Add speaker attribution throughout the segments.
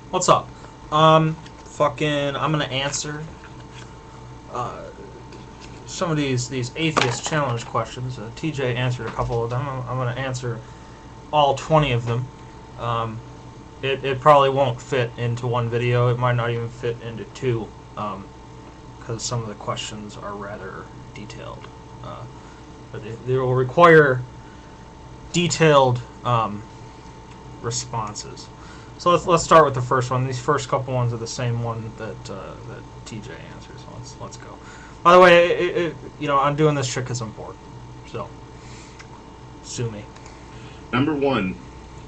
Speaker 1: What's up? I'm gonna answer some of these atheist challenge questions. TJ answered a couple of them. I'm gonna answer all 20 of them. It probably won't fit into one video. It might not even fit into two, because some of the questions are rather detailed. But they will require detailed responses. So let's start with the first one. These first couple ones are the same one that TJ answers. So let's go. By the way, I'm doing this shit because I'm bored. So sue me.
Speaker 2: Number one,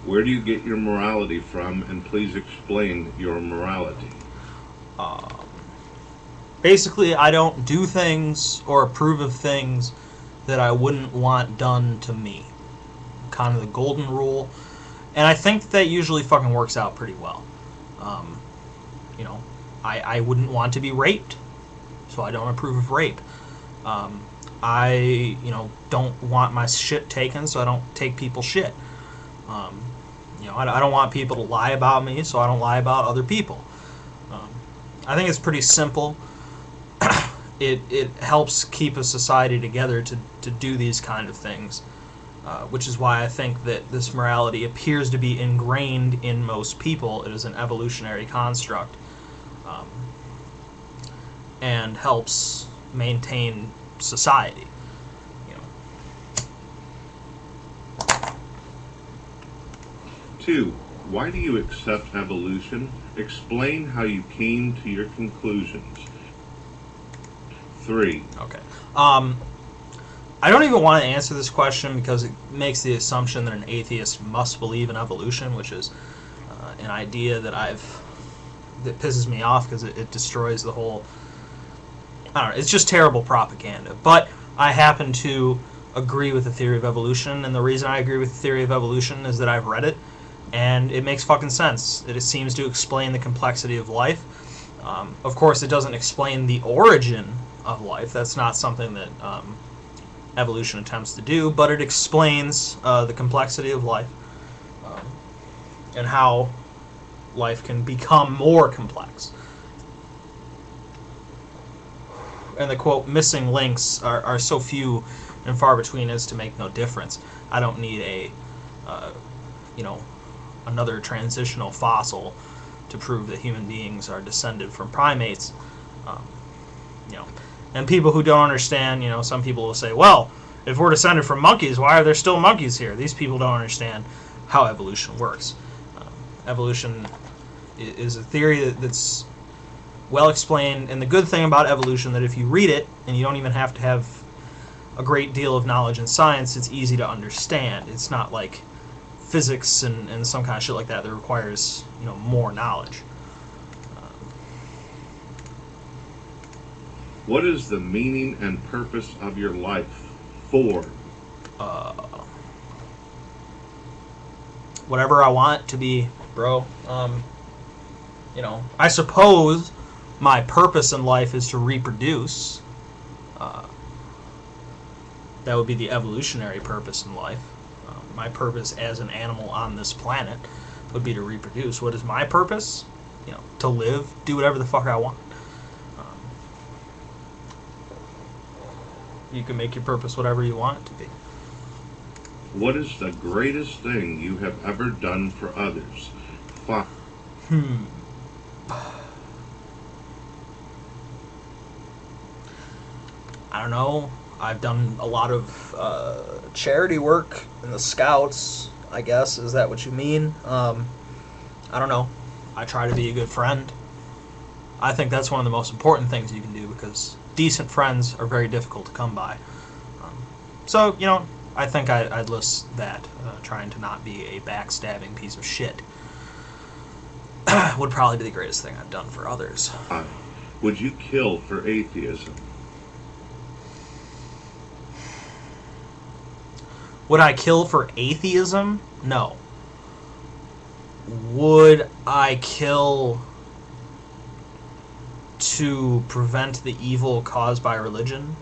Speaker 2: where do you get your morality from? And please explain your morality.
Speaker 1: Basically, I don't do things or approve of things that I wouldn't want done to me. Kind of the golden rule. And I think that usually fucking works out pretty well. I wouldn't want to be raped, so I don't approve of rape. I don't want my shit taken, so I don't take people's shit. I don't want people to lie about me, so I don't lie about other people. I think it's pretty simple. It helps keep a society together to do these kind of things. Which is why I think that this morality appears to be ingrained in most people. It is an evolutionary construct, and helps maintain society.
Speaker 2: Two, why do you accept evolution? Explain how you came to your conclusions. Three.
Speaker 1: Okay. I don't even want to answer this question because it makes the assumption that an atheist must believe in evolution, which is an idea that pisses me off because it destroys the whole. I don't know. It's just terrible propaganda. But I happen to agree with the theory of evolution, and the reason I agree with the theory of evolution is that I've read it, and it makes fucking sense. It seems to explain the complexity of life. Of course, it doesn't explain the origin of life. That's not something that evolution attempts to do, but it explains the complexity of life, and how life can become more complex. And the quote, missing links are so few and far between as to make no difference. I don't need another transitional fossil to prove that human beings are descended from primates. And people who don't understand, some people will say, well, if we're descended from monkeys, why are there still monkeys here? These people don't understand how evolution works. Evolution is a theory that's well explained, and the good thing about evolution that if you read it, and you don't even have to have a great deal of knowledge in science, it's easy to understand. It's not like physics and some kind of shit like that requires more knowledge.
Speaker 2: What is the meaning and purpose of your life? 4.
Speaker 1: Whatever I want it to be, bro. I suppose my purpose in life is to reproduce. That would be the evolutionary purpose in life. My purpose as an animal on this planet would be to reproduce. What is my purpose? To live, do whatever the fuck I want. You can make your purpose whatever you want it to be.
Speaker 2: What is the greatest thing you have ever done for others? 5.
Speaker 1: I don't know. I've done a lot of charity work in the Scouts, I guess. Is that what you mean? I don't know. I try to be a good friend. I think that's one of the most important things you can do, because decent friends are very difficult to come by. So, I think I'd list that. Trying to not be a backstabbing piece of shit would probably be the greatest thing I've done for others.
Speaker 2: Would you kill for atheism?
Speaker 1: Would I kill for atheism? No. Would I kill to prevent the evil caused by religion?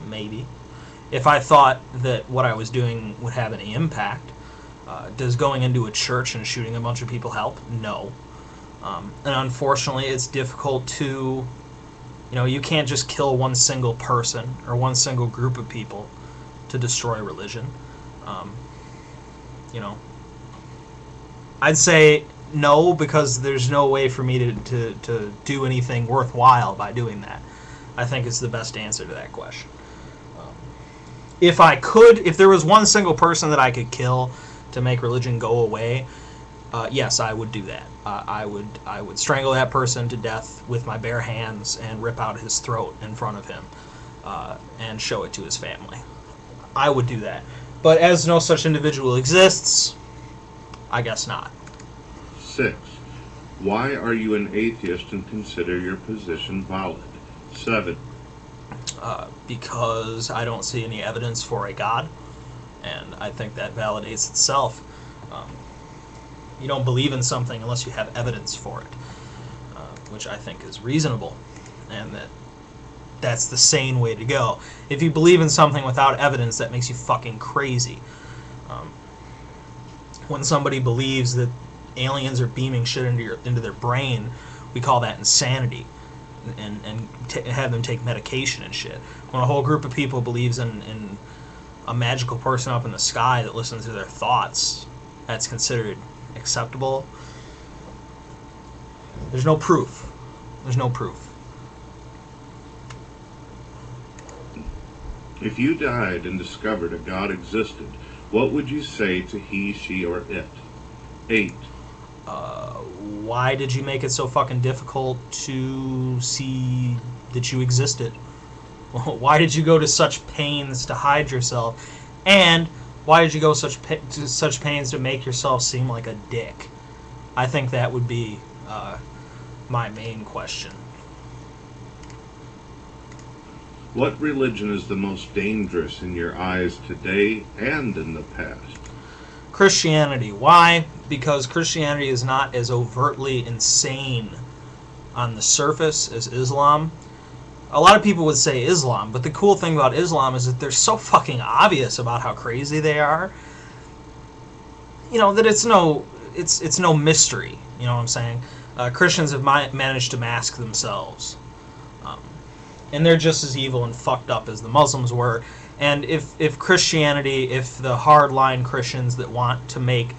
Speaker 1: Maybe. If I thought that what I was doing would have any impact. Does going into a church and shooting a bunch of people help? No. And unfortunately, it's difficult to, you can't just kill one single person or one single group of people to destroy religion. Um, you know, I'd say no, because there's no way for me to do anything worthwhile by doing that. I think is the best answer to that question. If there was one single person that I could kill to make religion go away, yes, I would do that. I would strangle that person to death with my bare hands and rip out his throat in front of him and show it to his family. I would do that. But as no such individual exists, I guess not.
Speaker 2: 6. Why are you an atheist and consider your position valid? 7.
Speaker 1: Because I don't see any evidence for a God, and I think that validates itself. You don't believe in something unless you have evidence for it, which I think is reasonable, and that's the sane way to go. If you believe in something without evidence, that makes you fucking crazy. When somebody believes that aliens are beaming shit into their brain, we call that insanity, and have them take medication and shit. When a whole group of people believes in a magical person up in the sky that listens to their thoughts, that's considered acceptable. There's no proof. There's no proof.
Speaker 2: If you died and discovered a God existed, what would you say to he, she, or it? 8.
Speaker 1: Why did you make it so fucking difficult to see that you existed? Why did you go to such pains to hide yourself? And why did you go to such pains to make yourself seem like a dick? I think that would be my main question.
Speaker 2: What religion is the most dangerous in your eyes today and in the past?
Speaker 1: Christianity. Why? Because Christianity is not as overtly insane on the surface as Islam. A lot of people would say Islam, but the cool thing about Islam is that they're so fucking obvious about how crazy they are, that it's no mystery. You know what I'm saying? Christians have managed to mask themselves, and they're just as evil and fucked up as the Muslims were. And if Christianity, if the hardline Christians that want to make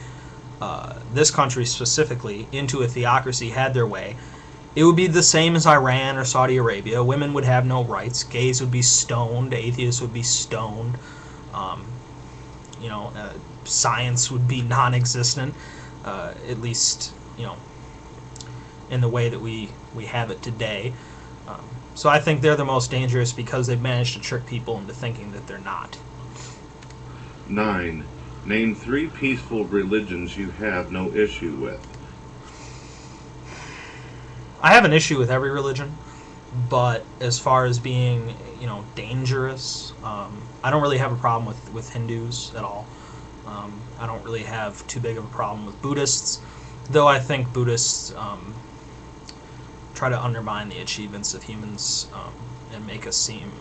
Speaker 1: this country specifically into a theocracy had their way, it would be the same as Iran or Saudi Arabia. Women would have no rights. Gays would be stoned. Atheists would be stoned. Science would be non-existent, at least, in the way that we have it today. So I think they're the most dangerous because they've managed to trick people into thinking that they're not.
Speaker 2: 9. Name 3 peaceful religions you have no issue with.
Speaker 1: I have an issue with every religion, but as far as being, dangerous, I don't really have a problem with Hindus at all. I don't really have too big of a problem with Buddhists, though I think Buddhists try to undermine the achievements of humans and make us seem,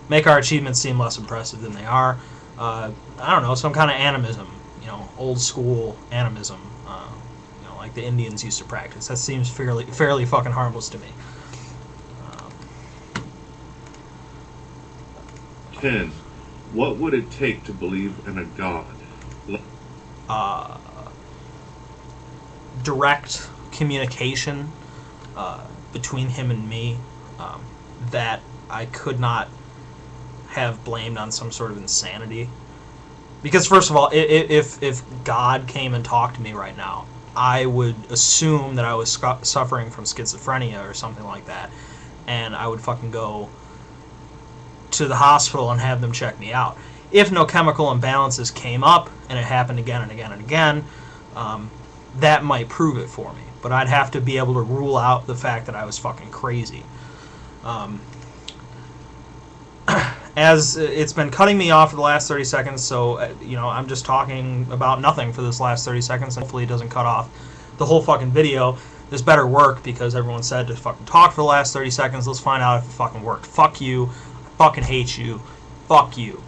Speaker 1: make our achievements seem less impressive than they are. I don't know, some kind of animism, old school animism, like the Indians used to practice. That seems fairly fucking harmless to me.
Speaker 2: 10. What would it take to believe in a God?
Speaker 1: Direct communication between him and me that I could not have blamed on some sort of insanity. Because first of all, if God came and talked to me right now, I would assume that I was suffering from schizophrenia or something like that, and I would fucking go to the hospital and have them check me out. If no chemical imbalances came up, and it happened again and again and again, that might prove it for me. But I'd have to be able to rule out the fact that I was fucking crazy. As it's been cutting me off for the last 30 seconds, so, I'm just talking about nothing for this last 30 seconds, and hopefully it doesn't cut off the whole fucking video. This better work, because everyone said to fucking talk for the last 30 seconds. Let's find out if it fucking worked. Fuck you. I fucking hate you. Fuck you.